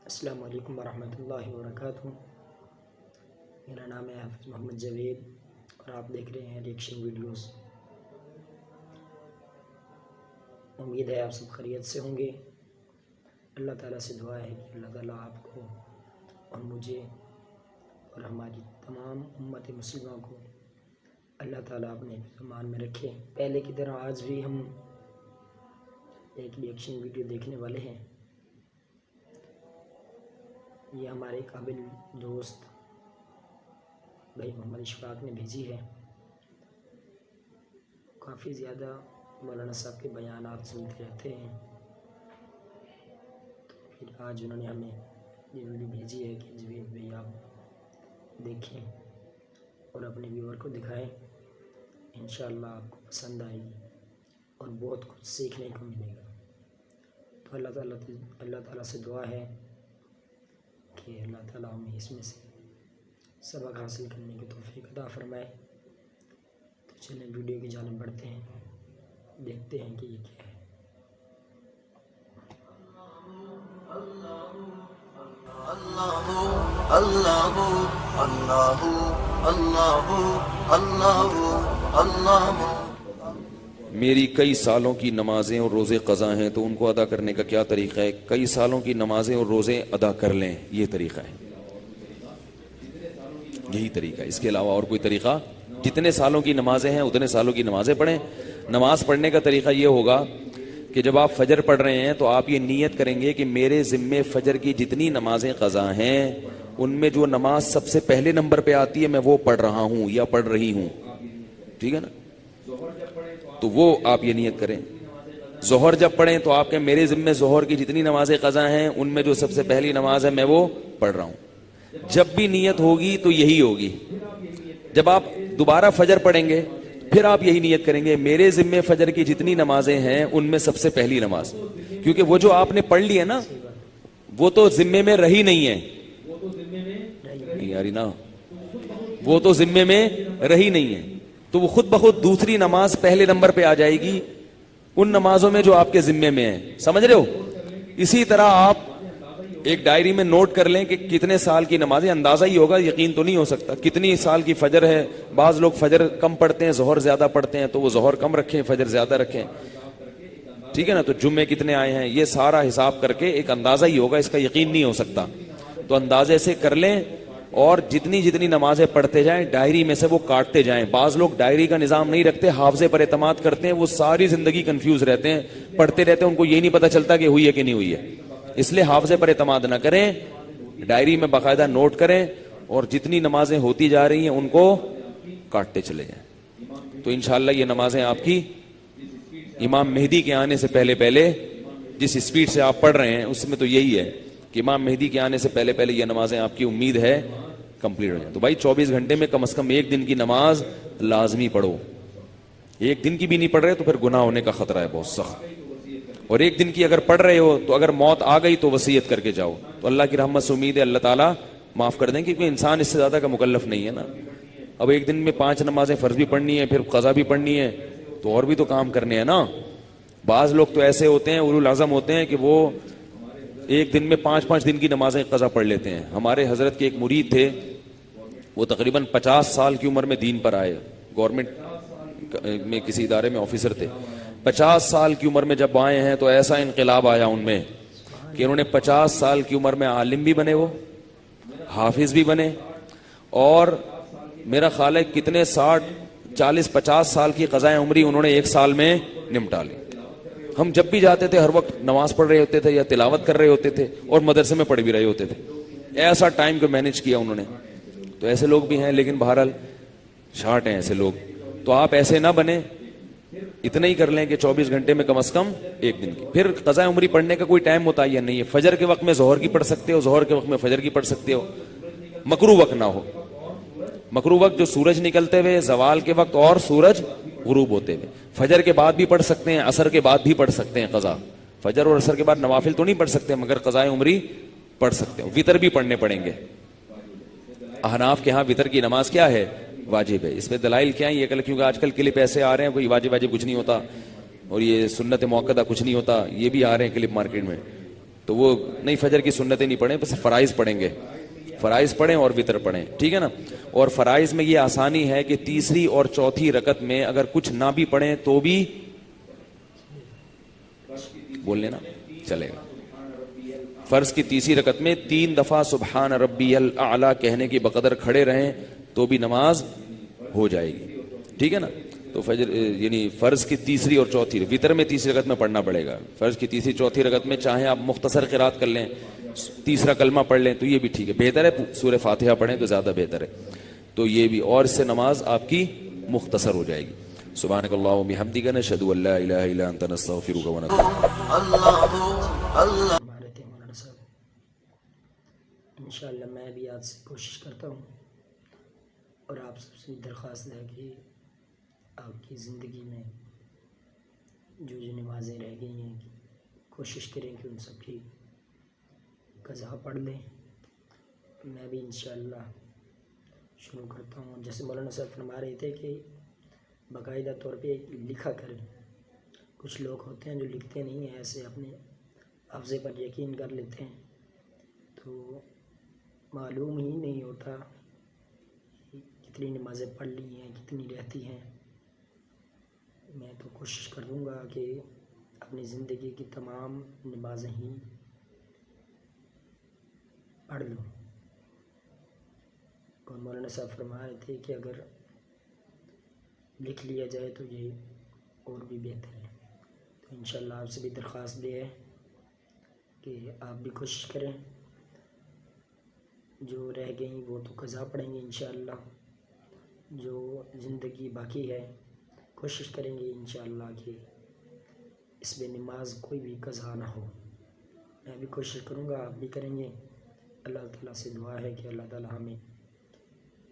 السلام علیکم ورحمۃ اللہ وبرکاتہ۔ میرا نام ہے حافظ محمد جاوید اور آپ دیکھ رہے ہیں ریئیکشن ویڈیوز۔ امید ہے آپ سب خیریت سے ہوں گے۔ اللہ تعالیٰ سے دعا ہے کہ اللہ تعالیٰ آپ کو اور مجھے اور ہماری تمام امت مسلمہ کو اللہ تعالیٰ اپنے ایمان میں رکھے۔ پہلے کی طرح آج بھی ہم ایک ریئیکشن ویڈیو دیکھنے والے ہیں۔ یہ ہمارے قابل دوست بھائی محمد اشفاق نے بھیجی ہے۔ کافی زیادہ مولانا صاحب کے بیانات سنتے رہتے ہیں، تو پھر آج انہوں نے ہمیں یہ ویڈیو بھیجی ہے کہ جاوید بھائی آپ دیکھیں اور اپنے ویور کو دکھائیں۔ انشاءاللہ آپ کو پسند آئے گی اور بہت کچھ سیکھنے کو ملے گا۔ تو اللہ تعالیٰ سے دعا ہے کہ اللہ تعالیٰ ہمیں اس میں سے سبق حاصل کرنے کی توفیق عطا فرمائے۔ تو چلیں ویڈیو کی جانب بڑھتے ہیں، دیکھتے ہیں کہ یہ کیا ہے۔ اللہ اللہ اللہ اللہ اللہ اللہ۔ میری کئی سالوں کی نمازیں اور روزے قضا ہیں تو ان کو ادا کرنے کا کیا طریقہ ہے؟ کئی سالوں کی نمازیں اور روزے ادا کر لیں، یہ طریقہ ہے، یہی طریقہ ہے، اس کے علاوہ اور کوئی طریقہ؟ جتنے سالوں کی نمازیں ہیں اتنے سالوں کی نمازیں پڑھیں۔ نماز پڑھنے کا طریقہ یہ ہوگا کہ جب آپ فجر پڑھ رہے ہیں تو آپ یہ نیت کریں گے کہ میرے ذمے فجر کی جتنی نمازیں قضا ہیں ان میں جو نماز سب سے پہلے نمبر پہ آتی ہے میں وہ پڑھ رہا ہوں یا پڑھ رہی ہوں، ٹھیک ہے نا؟ تو وہ آپ یہ نیت کریں۔ ظہر جب پڑھیں تو آپ کے میرے ذمے ظہر کی جتنی نمازیں قضا ہیں ان میں جو سب سے پہلی نماز ہے میں وہ پڑھ رہا ہوں۔ جب بھی نیت ہوگی تو یہی ہوگی۔ جب آپ دوبارہ فجر پڑھیں گے پھر آپ یہی نیت کریں گے میرے ذمے فجر کی جتنی نمازیں ہیں ان میں سب سے پہلی نماز، کیونکہ وہ جو آپ نے پڑھ لی ہے نا وہ تو ذمے میں رہی نہیں ہے، نہیں یاری نا، وہ تو ذمے میں رہی نہیں ہے، تو وہ خود بخود دوسری نماز پہلے نمبر پہ آ جائے گی ان نمازوں میں جو آپ کے ذمے میں ہیں، سمجھ رہے ہو؟ اسی طرح آپ ایک ڈائری میں نوٹ کر لیں کہ کتنے سال کی نمازیں، اندازہ ہی ہوگا، یقین تو نہیں ہو سکتا، کتنی سال کی فجر ہے۔ بعض لوگ فجر کم پڑھتے ہیں ظہر زیادہ پڑھتے ہیں تو وہ ظہر کم رکھیں فجر زیادہ رکھیں، ٹھیک ہے نا؟ تو جمعے کتنے آئے ہیں یہ سارا حساب کر کے ایک اندازہ ہی ہوگا، اس کا یقین نہیں ہو سکتا، تو اندازے سے کر لیں اور جتنی جتنی نمازیں پڑھتے جائیں ڈائری میں سے وہ کاٹتے جائیں۔ بعض لوگ ڈائری کا نظام نہیں رکھتے، حافظے پر اعتماد کرتے ہیں، وہ ساری زندگی کنفیوز رہتے ہیں، پڑھتے رہتے ہیں، ان کو یہ نہیں پتا چلتا کہ ہوئی ہے کہ نہیں ہوئی ہے۔ اس لیے حافظے پر اعتماد نہ کریں، ڈائری میں باقاعدہ نوٹ کریں اور جتنی نمازیں ہوتی جا رہی ہیں ان کو کاٹتے چلے جائیں، تو انشاءاللہ یہ نمازیں آپ کی امام مہدی کے آنے سے پہلے پہلے، جس اسپیڈ سے آپ پڑھ رہے ہیں اس میں تو یہی ہے کہ امام مہدی کے آنے سے پہلے پہلے یہ نمازیں آپ کی امید ہے کمپلیٹ ہو جائیں۔ تو بھائی 24 گھنٹے میں کم از کم ایک دن کی نماز لازمی پڑھو۔ ایک دن کی بھی نہیں پڑھ رہے تو پھر گناہ ہونے کا خطرہ ہے بہت سخت، اور ایک دن کی اگر پڑھ رہے ہو تو اگر موت آ گئی تو وصیت کر کے جاؤ، تو اللہ کی رحمت سے امید ہے اللہ تعالیٰ معاف کر دیں، کیونکہ انسان اس سے زیادہ کا مکلف نہیں ہے نا۔ اب ایک دن میں 5 نمازیں فرض بھی پڑھنی ہے، پھر قضا بھی پڑھنی ہے، تو اور بھی تو کام کرنے ہیں نا۔ بعض لوگ تو ایسے ہوتے ہیں اولو العزم ہوتے ہیں کہ وہ ایک دن میں 5 دن کی نمازیں قضا پڑھ لیتے ہیں۔ ہمارے حضرت کے ایک مرید تھے، وہ تقریباً 50 سال کی عمر میں دین پر آئے، گورنمنٹ میں کسی ادارے میں آفیسر تھے۔ 50 سال کی عمر میں جب آئے ہیں تو ایسا انقلاب آیا ان میں کہ انہوں نے 50 سال کی عمر میں عالم بھی بنے، وہ حافظ بھی بنے، اور میرا خیال ہے کتنے 40-50 سال کی قضائے عمری انہوں نے ایک سال میں نمٹا لی۔ ہم جب بھی جاتے تھے ہر وقت نماز پڑھ رہے ہوتے تھے یا تلاوت کر رہے ہوتے تھے اور مدرسے میں پڑھ بھی رہے ہوتے تھے، ایسا ٹائم کو مینج کیا انہوں نے۔ تو ایسے لوگ بھی ہیں لیکن بہرحال شارٹ ہیں ایسے لوگ، تو آپ ایسے نہ بنیں، اتنا ہی کر لیں کہ 24 گھنٹے میں کم از کم ایک دن کی۔ پھر قضاء عمری پڑھنے کا کوئی ٹائم متعین نہیں ہے، فجر کے وقت میں ظہر کی پڑھ سکتے ہو، ظہر کے وقت میں فجر کی پڑھ سکتے ہو، مکروہ وقت نہ ہو۔ مکروہ وقت جو سورج نکلتے ہوئے، زوال کے وقت اور سورج غروب ہوتے ہوئے، فجر کے بعد بھی پڑھ سکتے ہیں، عصر کے بعد بھی پڑھ سکتے ہیں قضا۔ فجر اور عصر کے بعد نوافل تو نہیں پڑھ سکتے مگر قضاء عمری پڑھ سکتے ہو۔ وتر بھی پڑھنے پڑیں گے۔ احناف کے ہاں وتر کی نماز کیا ہے؟ واجب ہے۔ اس پہ دلائل کیا ہیں؟ یہ کیونکہ آج کل کلپ ایسے آ رہے ہیں کوئی واجب کچھ نہیں ہوتا اور یہ سنت موقدہ کچھ نہیں ہوتا، یہ بھی آ رہے ہیں کلپ مارکیٹ میں، تو وہ نہیں فجر کی سنتیں نہیں پڑھیں، بس فرائض پڑھیں گے، فرائض پڑھیں اور وطر پڑھیں، ٹھیک ہے نا. اور فرائض میں یہ آسانی ہے کہ تیسری اور چوتھی رکعت میں اگر کچھ نہ بھی پڑھیں تو بھی بول لینا چلے گا. فرض کی تیسری رکعت میں 3 دفعہ سبحان ربی الاعلی کہنے کی بقدر کھڑے رہیں تو بھی نماز ہو جائے گی، ٹھیک ہے نا. تو فجر یعنی فرض کی تیسری اور چوتھی، وطر میں تیسری رکعت میں پڑھنا پڑے گا. فرض کی تیسری چوتھی رکعت میں چاہیں آپ مختصر قرات کر لیں، تیسرا کلمہ پڑھ لیں تو یہ بھی ٹھیک ہے، بہتر ہے سورہ فاتحہ پڑھیں تو زیادہ بہتر ہے. تو یہ بھی، اور اس سے نماز آپ کی مختصر ہو جائے گی. سبحانک اللہم و بحمدک، نشہد ان لا الہ الا انت، نستغفرک و نتوب الیک. ہمارے تھے مولانا صاحب. انشاءاللہ میں بھی آج سے کوشش کرتا ہوں اور آپ سب سے درخواست ہے کہ آپ کی زندگی میں جو نمازیں رہ گئی ہیں کوشش کریں کہ ان سب کی قضا پڑھ لیں. میں بھی انشاءاللہ شروع کرتا ہوں. جیسے مولانا صاحب فرما رہے تھے کہ باقاعدہ طور پہ لکھا کریں. کچھ لوگ ہوتے ہیں جو لکھتے نہیں ہیں، ایسے اپنے حافظے پر یقین کر لیتے ہیں تو معلوم ہی نہیں ہوتا کتنی نمازیں پڑھ لی ہیں، کتنی رہتی ہیں. میں تو کوشش کروں گا کہ اپنی زندگی کی تمام نمازیں ہی پڑھ لوں. اور مولانا صاحب فرما رہے تھے کہ اگر لکھ لیا جائے تو یہ اور بھی بہتر ہے. تو انشاءاللہ آپ سے بھی درخواست یہ ہے کہ آپ بھی کوشش کریں. جو رہ گئیں وہ تو قضا پڑھیں گے انشاءاللہ. جو زندگی باقی ہے کوشش کریں گے انشاءاللہ کہ اس میں نماز کوئی بھی قضا نہ ہو. میں بھی کوشش کروں گا، آپ بھی کریں گے. اللہ تعالیٰ سے دعا ہے کہ اللہ تعالیٰ ہمیں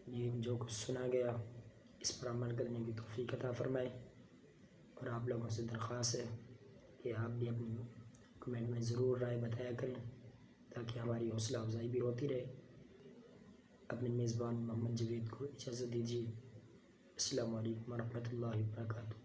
یہ جو کچھ سنا گیا اس پر عمل کرنے کی توفیق عطا فرمائے. اور آپ لوگوں سے درخواست ہے کہ آپ بھی اپنی کمنٹ میں ضرور رائے بتایا کریں تاکہ ہماری حوصلہ افزائی بھی ہوتی رہے. اپنے میزبان محمد جاوید کو اجازت دیجیے. السلام علیکم ورحمۃ اللہ وبرکاتہ.